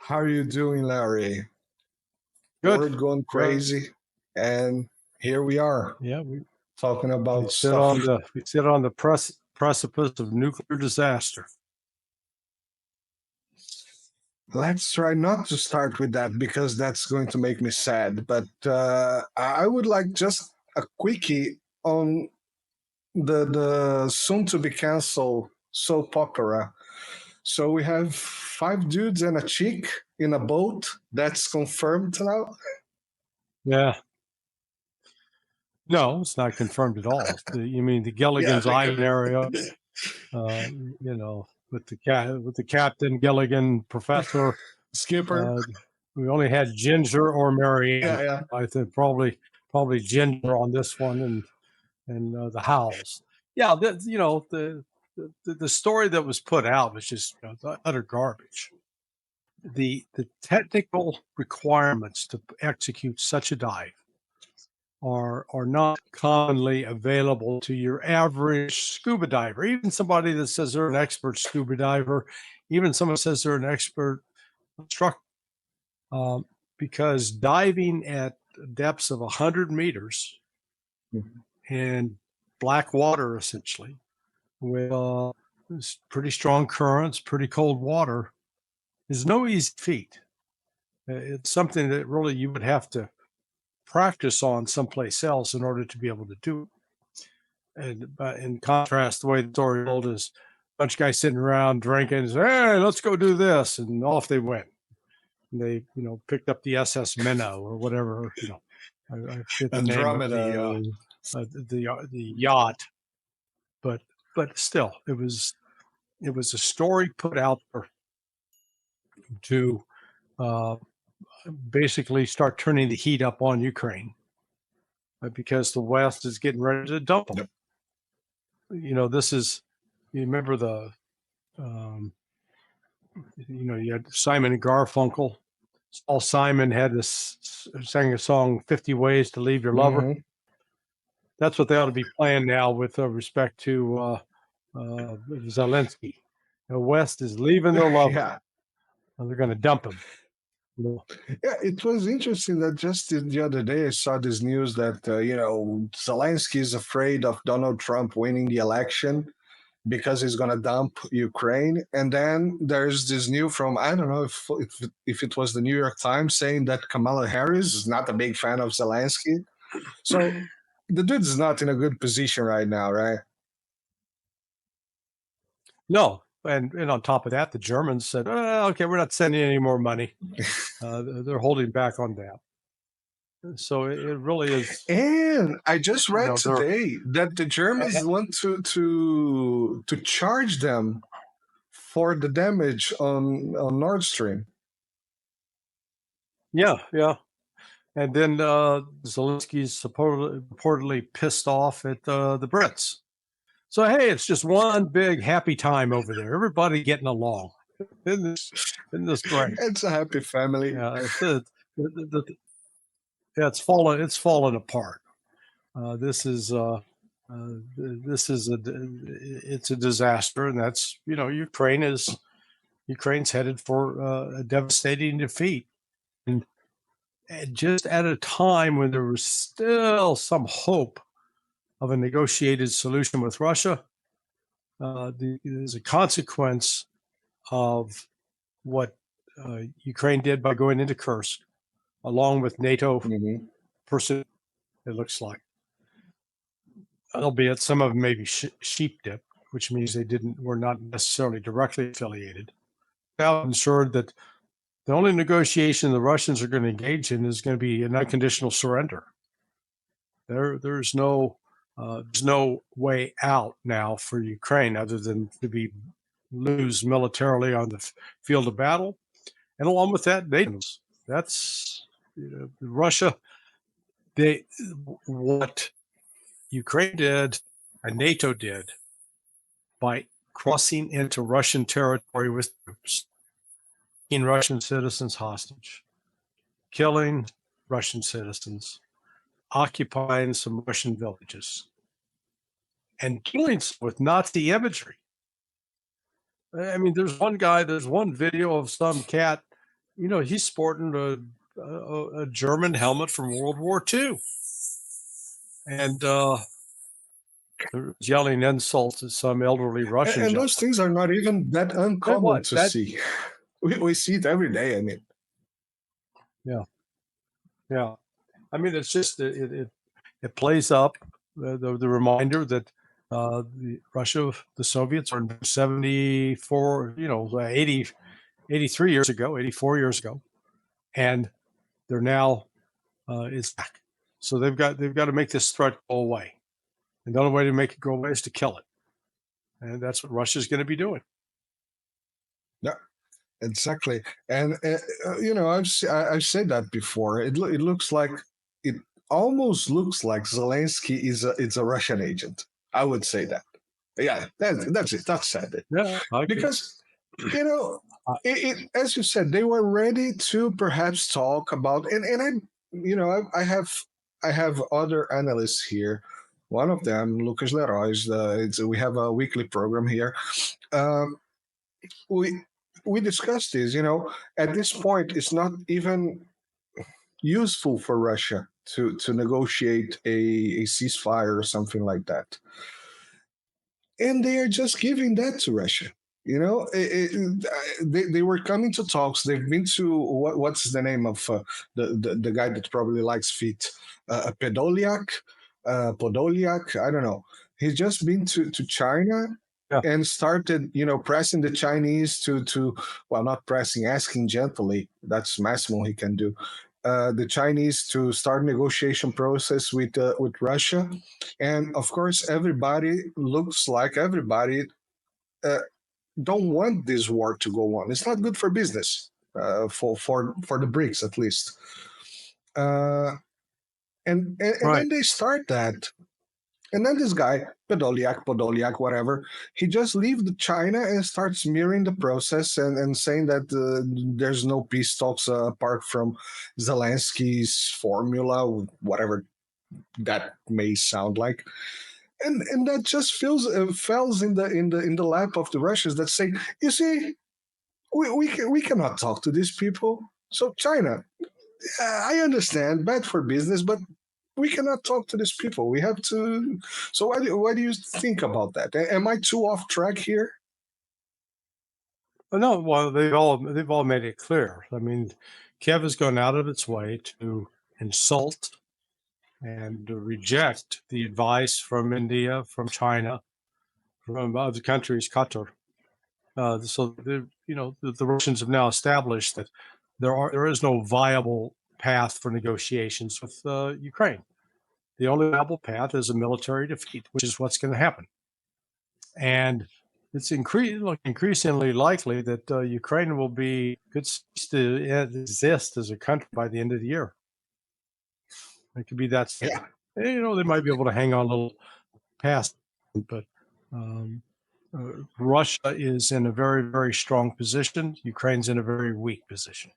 How are you doing, Larry? Good. We're going crazy, and here we are. Yeah, we talking about sit on the precipice of nuclear disaster. Let's try not to start with that because that's going to make me sad. But I would like just a quickie on the soon to be canceled soap opera. So we have 5 dudes and a chick in a boat. That's confirmed now. Yeah. No, it's not confirmed at all. You mean the Gilligan's Island area? With the captain, Gilligan, professor, Skipper. We only had Ginger or Marianne. Yeah. I think probably Ginger on this one, and the Howells. Yeah, the story that was put out was just utter garbage. The technical requirements to execute such a dive are not commonly available to your average scuba diver. Even somebody that says they're an expert scuba diver, even someone says they're an expert instructor, because diving at depths of 100 meters in black water, essentially, with pretty strong currents, pretty cold water, is no easy feat. It's something that really you would have to practice on someplace else in order to be able to do it. And in contrast, the way the story told is a bunch of guys sitting around drinking and say, hey, let's go do this. And off they went. And they, picked up the SS Minnow or whatever, I forget the Andromeda. name of the yacht. But still, it was a story put out there to basically start turning the heat up on Ukraine because the West is getting ready to dump them. Yep. You remember you had Simon and Garfunkel. Paul Simon sang a song, 50 Ways to Leave Your Lover. Mm-hmm. That's what they ought to be playing now with respect to Zelensky. The West is leaving their lover. Yeah. And they're going to dump him. Yeah, it was interesting that just the other day I saw this news that, Zelensky is afraid of Donald Trump winning the election because he's going to dump Ukraine. And then there's this news from, I don't know if it was the New York Times saying that Kamala Harris is not a big fan of Zelensky. So the dude is not in a good position right now, right? No. And on top of that, the Germans said, okay, we're not sending any more money. They're holding back on that. So it really is. And I just read today that the Germans want to charge them for the damage on Nord Stream. Yeah. And then Zelensky's reportedly pissed off at the Brits. So, hey, it's just one big happy time over there. Everybody getting along. Isn't this great? It's a happy family. Yeah, it's fallen apart. It's a disaster, and that's Ukraine's headed for a devastating defeat, and just at a time when there was still some hope of a negotiated solution with Russia, as a consequence of what Ukraine did by going into Kursk, along with NATO pursuit, it looks like. Albeit some of them may be sheep dip, which means were not necessarily directly affiliated. Now ensured that the only negotiation the Russians are going to engage in is going to be an unconditional surrender. There's no way out now for Ukraine other than to lose militarily on the field of battle, and along with that, that's Russia. What Ukraine did and NATO did by crossing into Russian territory with troops, taking Russian citizens hostage, killing Russian citizens, occupying some Russian villages, and doing so with Nazi imagery. I mean, there's one video of some cat he's sporting a German helmet from World War II, and yelling insults at some elderly Russian. And those things are not even that uncommon to see. We see it every day. I mean, yeah. I mean, it's just it plays up the reminder that Russia, the Soviets, are 74, 80, 83 years ago, 84 years ago, and they're now it's back. So they've got to make this threat go away, and the only way to make it go away is to kill it, and that's what Russia's going to be doing. Yeah, exactly. And I've said that before. It looks like it almost looks like Zelensky is a Russian agent. I would say that. Yeah, that's it. That's said it. Yeah, because as you said, they were ready to perhaps talk about, and I have other analysts here. One of them, Lucas Leroy, we have a weekly program here. We discussed this. At this point, it's not even useful for Russia to negotiate a ceasefire or something like that, and they are just giving that to Russia. They were coming to talks. They've been to what's the name of the guy that probably likes feet, Podolyak. I don't know. He's just been to China. Yeah. And started, pressing the Chinese not pressing, asking gently. That's maximum he can do. The Chinese to start negotiation process with Russia, and of course, everybody looks like everybody don't want this war to go on. It's not good for business, for the BRICS at least. And Right. then they start that. And then this guy, Podolyak, whatever, he just leaves China and starts mirroring the process and saying that there's no peace talks apart from Zelensky's formula, whatever that may sound like. And that just falls in the lap of the Russians that say, you see, we cannot talk to these people. So China, I understand, bad for business, but we cannot talk to these people. We have to. So what do you think about that? Am I too off track here? No, well, they've all made it clear. I mean, Kiev has gone out of its way to insult and to reject the advice from India, from China, from other countries, Qatar. So the Russians have now established that there is no viable path for negotiations with Ukraine. The only viable path is a military defeat, which is what's going to happen. And it's increasingly likely that Ukraine could cease to exist as a country by the end of the year. It could be that. Yeah. They might be able to hang on a little past, but Russia is in a very, very strong position. Ukraine's in a very weak position.